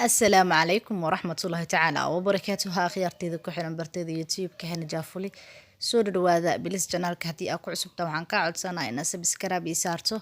السلام عليكم ورحمة الله تعالى وبركاته. خيارتيدا ku xiran barteeda youtube-ka Hana Jaafuli soo dhawaada bilis channelka hadii aad ku cusubtaa waxaan ka codsanayaa inaad subscribe ii saarto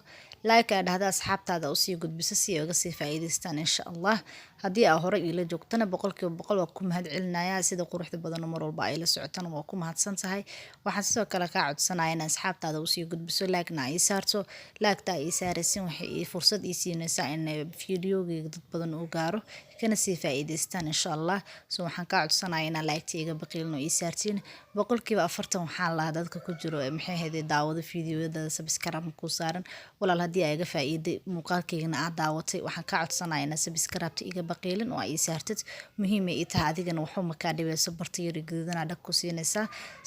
like aad dhahdaa asxaabtaada u sii gudbiso si ay uga sii faa'iideystaan insha Allah. Hadii aad hore ila joogtana boqolkiiba boqol waa ku mahad celinayaa sida quruxda badan mar walba ay la socotaan waa ku mahadsan tahay. Waxaan sidoo kale ka codsanayaa inaad asxaabtaada u sii gudbiso like-na ii saarto. Like-ta ii saaraysin waxay fursad ii siinaysaa in video-gayga dad badan uu gaaro kana sii faa'iideystaan insha Allah. So waxaan ka codsanayaa inaad like-ta iga baqiilno ii saartiin boqolkiiba 40 waxaan lahaa dadka ku jiro maxay ahayd daawada video-yada subscribe ku saaran walaal hadii ay iga faa'iiday muuqaalkeena aad daawatay waxaan ka codsanayaa inaad subscribe-ta iga baqiilin oo ay saartid muhiim ay tahay adigana wuxuu ma ka dhibayso bartayri gudana dhag ku siinaysa.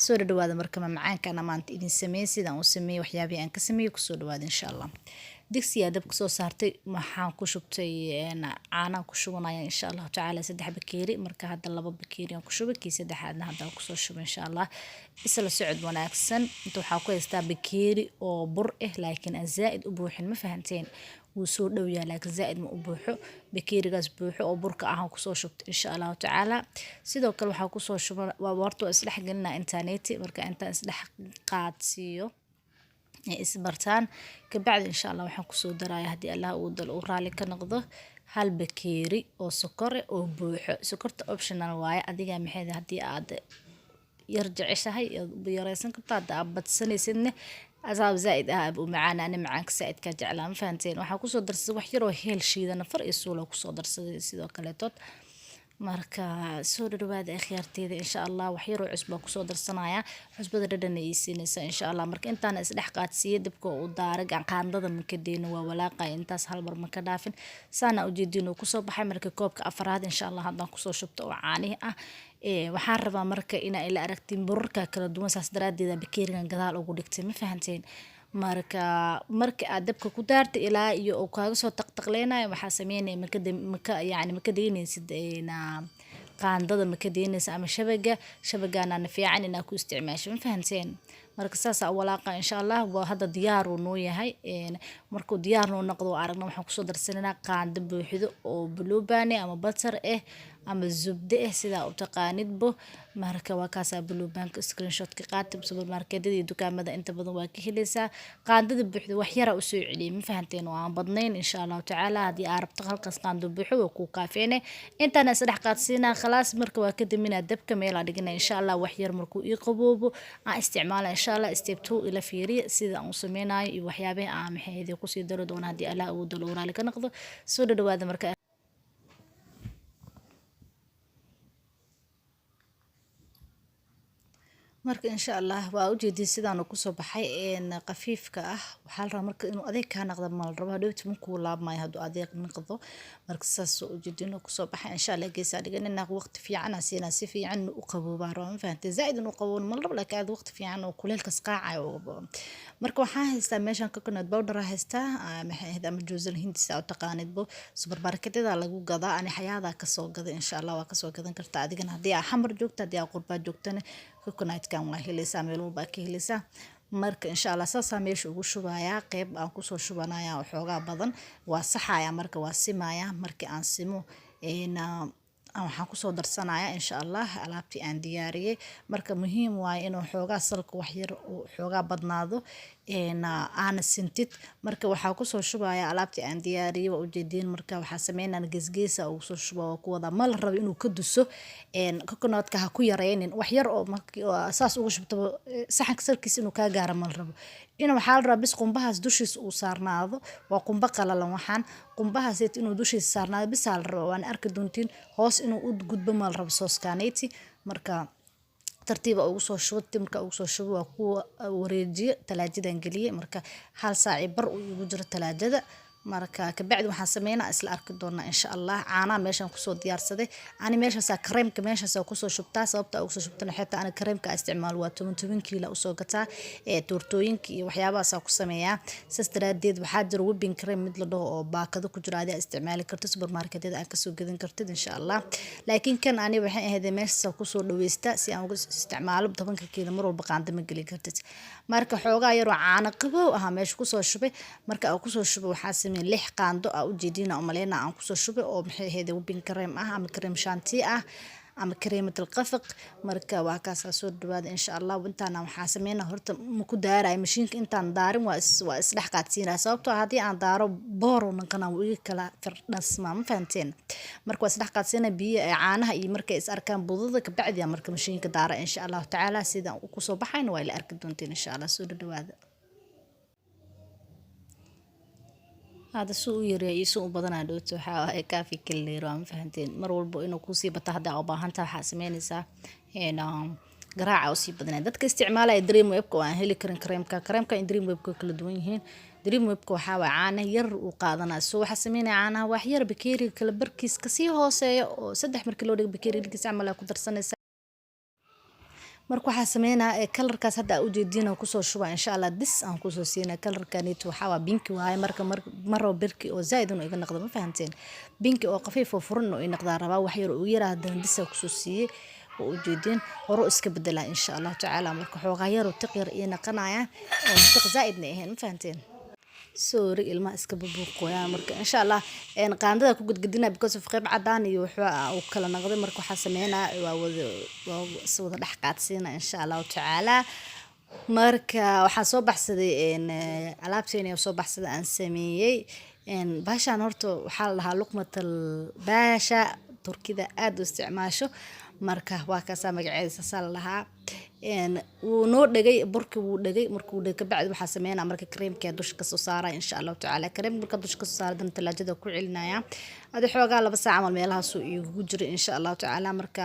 Soo dhawaada marka macaanka maanta idin sameeyay sidaan u sameeyay waxyaabaha aan ka sameeyay ku soo dhawaada insha Allah. digsiga dabka soo saartay waxaan ku shubtay caana ku shubanaya insha Allah taala 3 bakeeri marka hadda 2 bakeeri aan ku shubay kii saddexaadna hadda ku soo shubay insha Allah isla socod wanaagsan inta waxa ku haystaa bakeeri oo bur laakiin aan zaid u buuxin ma fahanteen wuu soo dhow yahay laakiin zaid ma u buuxo bakeerigaas buuxo oo burka ah ku soo shubtay insha Allah taala sidoo kale waxa ku soo shubay waa warto isdhex galina internet marka inta isdhex qaadsiyo isbartaan ka bacdi insha Allah waxaan ku soo darayaa hadii Allah uu dal u raali ka noqdo hal bakeeri oo sokor oo buuxo sokorta optional waaye adiga maxay hadii aad yar jeceshahay yareysan kartaa aad badsanaysidna asaab zaid u macaan ana macaan said ka jeclaan fahanteen waxa ku soo darsaday wax yar oo heel shiidan far isuula ku soo darsaday sidoo kale marka soo dhawaada khiyarteeda insha Allah wax yar oo cusba ku soo darsanaya cusbada dhadhan ay siinaysa insha Allah marka intaan isdhex qaadsiyo dabka u daaray qaandada marka deeno waa walaaqay intaas hal mar ma ka dhaafin saana u jeedino ku soo baxay marka koobka afraad insha Allah hadaan ku soo shubto oo caanihi ah waxaan rabaa marka ina ila aragtiin burarka kala duwan saas daraadeeda bakeerigan gadaal ugu dhigtay ma fahanteen marka aad dabka ku daartay ilaa iyo oo kaaga soo taqtaqleenayo waxa sameeynay marka deynaysid qaandada marka deynaysa ama shabagana fiican ina ku isticmaasho ma fahanteen marka saas walaaqa insha Allah waa hadda diyaar uu noo yahay markuu diyaar noo noqdo aragna waxaan ku soo darsanaa qaando buuxido oo bluebani ama butter ama zubde sida u taqaanidbo marka waa kaas bluebank screenshot ka qaatay supermarketada iyo dukaamada inta badan waa ka helaysaa qaandada buuxdo wax yar u soo celiyay ma fahanteen oo aan badnayn insha Allah taala hadii aad rabto halkaas qaando buuxo oo ku kaafeene intaan isdhex qaadsiina khalaas marka waa ka daminaa dabka meel aan dhigna insha Allah wax yar markuu ii qaboobo aan isticmaala insha Allah step 2 ila fiiriya sida aan u sameeynayo iyo waxyaabaha aan maxay ku sii daro doona hadii Allah uu dalo raali ka noqdo soo dhawaada marka marka insha Allah waa u jeedin sidaan ku soo baxay qafiifka ah waxa la rabaa marka inuu adeeg ka noqdo mal rabo hadhow markuu laabmay haduu adeeg noqdo marka saas u jeedin ku soo baxay insha Allah geesa dhiganina waqti fiican asiina si fiican u qabooba raan fahanteen zaid inuu qaboon mal rabo laakiin waqti fiican oo kuleelka qaacayo marka waxaan haystaa meeshan coconut powder haystaa maxay ahayd ama joosan hindisa oo taqaanidbo supermarketada lagu gadaa ani xayaada ka soo gada insha Allah waa ka soo gadan kartaa adigana hadii aad xamar joogto hadii aad qurba joogtana coconut kan waa helaysaa meel walba ka helaysaa marka insha Allah saasa meesha ugu shubaya qayb aan ku soo shubanaya waxoogaa badan waa saxaya marka waa simaya markii aan simo waxaan ku soo darsanaya insha Allah alaabtii aan diyaariyay marka muhiim waa inuu xoogaa salka wax yar oo xoogaa badnaado aan sintid marka waxa ku soo shubaya alaabtii aan diyaariyay waa u jeedin marka waxa sameeynaa geesgeesa oo soo shubo ku wada mal rabo inuu ka duso coconut-ka ha ku yareynin wax yar oo saas ugu shubto saxanka salkiisa inuu ka gaaro mal rabo inuu waxa la rabaa bis qumbahaas dushiisa uu saarnaado waa qumba qalalan waxaan qumbahaas inuu dushiisa saarnaado bis hal rabo waan arki doontiin hoos inuu u gudbo mal rabo sooskaanayti marka tartiib ugu soo shubtay marka ugu soo shubo waa ku wareejiye talaajadan galiyay marka hal saac bar uu ugu jiro talaajada marka ka bacdi waxaan sameeynaa isla arki doonaa insha Allah caana meeshan ku soo diyaarsaday ani meeshaas kareemka meeshaas ku soo shubtaa sababta ugu soo shubtana xitaa ana kareemka isticmaal waa 10 kiilo u soo gataa toortooyinka iyo waxyaabahaas ku sameeyaa sistraadeed waxa jira whipping cream mid la dhaho oo baakado ku jira aad isticmaali karto supermarketada aad ka soo gadan kartid insha Allah laakiin kan ani waxay ahayd meeshaas ku soo dhaweystaa si aan ugu isticmaalo 10 kiilo mar walba qaando ma gali kartid marka xoogaa yar oo caana qabow ah meesha ku soo shubay marka ku soo shubay waxa sameeyay 6 qaando u jeedina umaleena aan kusoo shubay oo maxay ahayd whipping cream ah ama cream shanti ah ama كريمة القفق marka waa kaas soo dhawaada insha Allah intaan waxaan sameeynaa horta ma ku daaray mashiinka intaan daarin waa is dhex qaadsiinaa sababtoo hadii aan daaro booro nankana wuu kala firdhasma ma fahanteen marka waa is dhex qaadsiinaa biyo caanaha iyo markay is arkaan budada ka bacdi marka mashiinka daara insha Allah taala sida ku soo baxayna waa la arki doontiin insha Allah soo dhawaada هذا سوء يري سوء بدنا دوت وحا كافي كل يوم فهمتين مر والبو إنه كوسي بتهدى أو باهنتا حاسمينيسا هنا قراعة وسي بدنا دتك استعماله دريم ويبكو عن هلي كريم كان دريم ويبكو كل دوينهن دريم ويبكو حاوا عانه ير وقادنا سو حاسميني عانه وحير بكيري كل بركيس كسي هوسي سدح مركلو بكيري لكيس عملها كدر سنة marka waxa sameeyna kalarkaas hadda u jeedina ku soo shuba insha Allah dis aan ku soo siina kalarkanito waxa waa binki waay marka maro birki oo zaid inuu iga noqdo ma fahanteen binki oo qafiif oo furan oo noqda raba wax yar oo yiraahdo dis ku soo siiyay oo u jeedin horo iska bedela insha Allah taala marka xoogaa yar oo tiqir iyo naqanaya oo tiq zaidna ahayn ma fahanteen sorry ilma iska bubuqoya marka insha Allah qaandada ku gudgudina because of qayb cadaan iyo waxa uu kala noqday marka waxa sameeynaa waa wada dhex qaadsiina insha Allah taala marka waxa soo baxsaday alaabteena soo baxsaday aan sameeyay baashan horta waxa la lahaa luqmatal baasha turkida aad u isticmaasho marka waa ka magaceeda sal lahaa wuu noo dhagay burki wuu dhagay markuu dhagay ka bacdi waxa sameeynaa marka creamka dusha ka soo saaray insha Allah taala cream marka dusha ka soo saaray talaajada ku celinaya adi xoogaa 2 saac amal meelahaas uu igu jiray insha Allah taala marka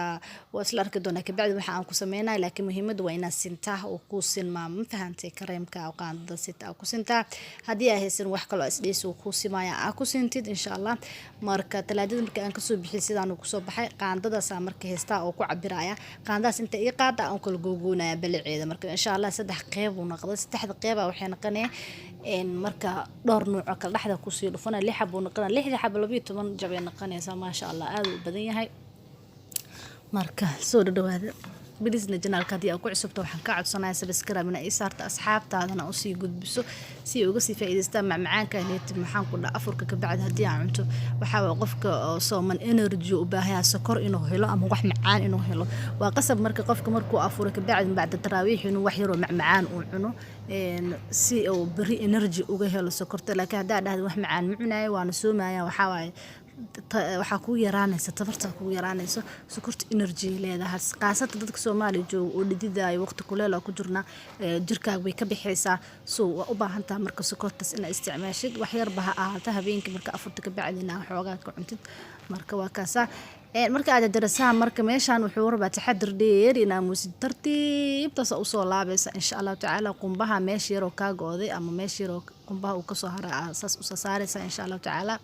waa isla arki doonaa ka bacdi waxa aan ku sameeynaa laakiin muhiimadu waa inaad sintaa oo ku sinmaa ma fahantay creamka oo qaandada sita ku sintaa hadii ay haysan wax kale oo isdheys oo ku simaya ku sintid insha Allah marka talaajada marka aan ka soo bixiyay sidaan ku soo baxay qaandadaas marka heesta oo ku cabiraya qaandadaas inta ii qaada aan kala gogoonaya balaceeda marka insha Allah 3 qayb uu noqdo 3 qayb waxay noqonayaan marka dhowr nooc kala dhaxda ku sii dhufana 6 xabo noqona 6 xabo 12 jabay noqonaysa ma sha Allah aad u badan yahay marka soo dhawaada bilisna janaalka hadii aad ku cusubto waxaan ka codsanayaa subscribe ina ii saarta asxaabtaadana u sii gudbiso si uga sii faa'iideystaan macmacaanka neetib maxaan ku dhaa afurka ka bacdi hadii aan cunto waxa qofka sooman energy u baahan sokor inuu helo ama wax macaan inuu helo waa qasab marka qofka markuu afuro ka bacdi taraawix inuu wax yar oo macmacaan uu cuno si uu bari energy uga helo sokorta laakiin hadaa dhahdo wax macaan ma cunayo waana soomaya waxa waaye waxa ku yaraanaysa tabarta ku yaraanayso sokorta energy leedahay qaasada dadka Soomaaliya jooga oo dhididay waqti kuleel oo ku jirna jirkaaga way ka bixaysaa soo u baahan tahay marka sokortaas in isticmaashid wax yar baha ahaata habeenkii marka afurta ka bacdina xoogaa ka cuntid marka waa kaasa marka aad darasaan marka meeshan wuxuu rabaa taxadir dheer inaa muusid tartiib taas u soo laabaysa insha Allah taala qumbaha meesha yar oo ka gooday ama meesha yar oo qumbaha uu ka soo haray asaas u saaraysa insha Allah taala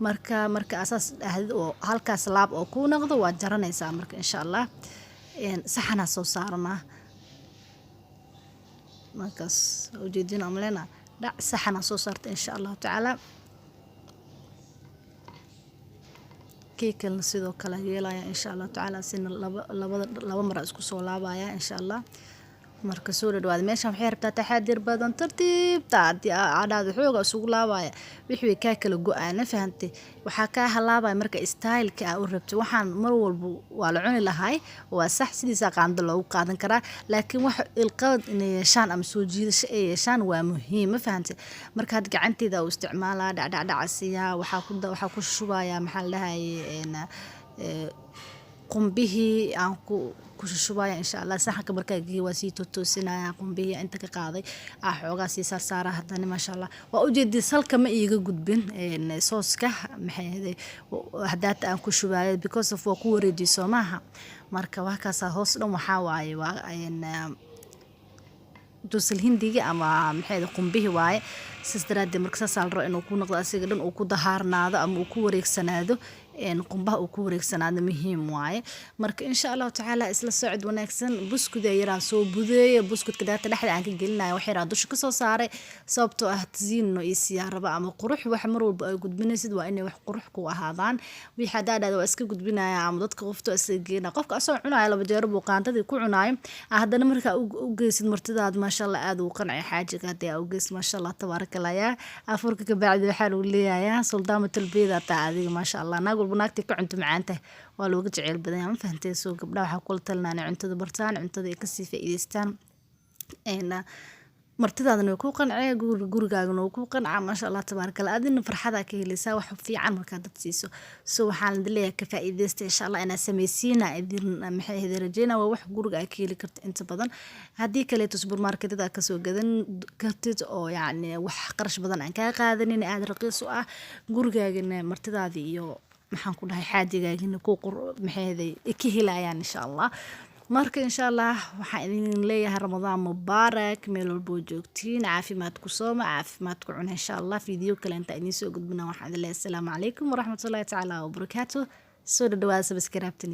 marka asaas ahad oo halkaas laab oo ku noqdo waa jaranaysa marka insha Allah saxana soo saarna markaas ujeedina amlena dhac saxana soo saarta insha Allah taala keekana sidoo kale yeelaya insha Allah taala sin laba mar isku soo laabaya insha Allah marka soo dhawaad meeshan waxay rabtaa taxadir badan tartiib taadi aadaad xooga isugu laabaya wixii ka kala go'aan fahantay waxa ka halaabay marka style-ka u rabto waxaan mar walba waa la cuni lahay waa sax sidiisa qaando loogu qaadan karaa laakiin wax ilqad in yeeshaan ama soo jiidasho ay yeeshaan waa muhiim fahantay marka had gacanteeda u isticmaalaa dhacsiya waxa ku shubaya maxaa la dhahay qumbihii aan ku shubaya insha Allah saxanka marka waa sii toosinaya qumbihii inta ka qaaday xoogaa sii saara hadana ma sha Allah waa u jeedin salka ma iiga gudbin sooska maxay hadaata aan ku shubayo because of ku wareejiso maaha marka waa kaas hoos dhan waxa waaye waa دوسل هندي أما محيط قنبه واي سستراد مركز سالرو إنه يكون نقطة أسيق لأن أكو ظهر ناضو أما أكو وريك سنادو qumbaha uu ku wareegsanaado muhiim waaye marka insha allahu tacaala isla socod wanaagsan buskuda yaraa soo budeeya buskudka daata dhexda aan ka gelinayo wax yaraa dusha kasoo saaray sababtoo ah tasiino iyo siyaaraba ama qurux wax mar walba ay gudbinaysid waa inay wax qurux ku ahaadaan wixii hadaadada waa iska gudbinaya ama dadka qofto iska geena qofka asoo cunaya laba jeer buu qaantadii ku cunaayo haddana markaa u geysid martidaad maasha allah aad uu qancay xaajiga hadii aa u geysid maasha allah tabaarakallah yaa afurka ka bacdi waxaa lagu leeyahay suldaamatul beeda taa adiga maasha allah naag walba naagtii ka cunto macaanta waa looga jecel badan yahay ma fahantay soo gabdhaha waxaa kula talinaanay cuntada bartaan cuntada ay kasii faa'iidaystaan martidaadana way ku qancee gurigaagana wuu ku qancaa maasha allah tabaarakallah adina farxada ka helaysaa wax fiican markaa dad siiso so waxaan leeyahay ka faa'iidaysta insha allah inaa sameysiina idin maxay ahayd rajeyna waa wax guriga ay ka heli karto inta badan haddii kaleeto supermarketada kasoo gadan kartid oo yacni wax qarash badan aan kaa qaadanin aada raqiis u ah gurigaagana martidaadii iyo maxaan ku dhahay xaajigaagina ku maxay ahayd ka helayaan insha allah marka insha allah waxaan idin leeyahay ramadaan mubaarak meel walbo joogtiin caafimaad ku sooma caafimaad ku cuna insha allah video kale inta idin soo gudbina waxaan idin leeyahay assalaamu calaykum waraxmatullaahi tacaala wabarakaatuh soo dhawaada subscribe-tan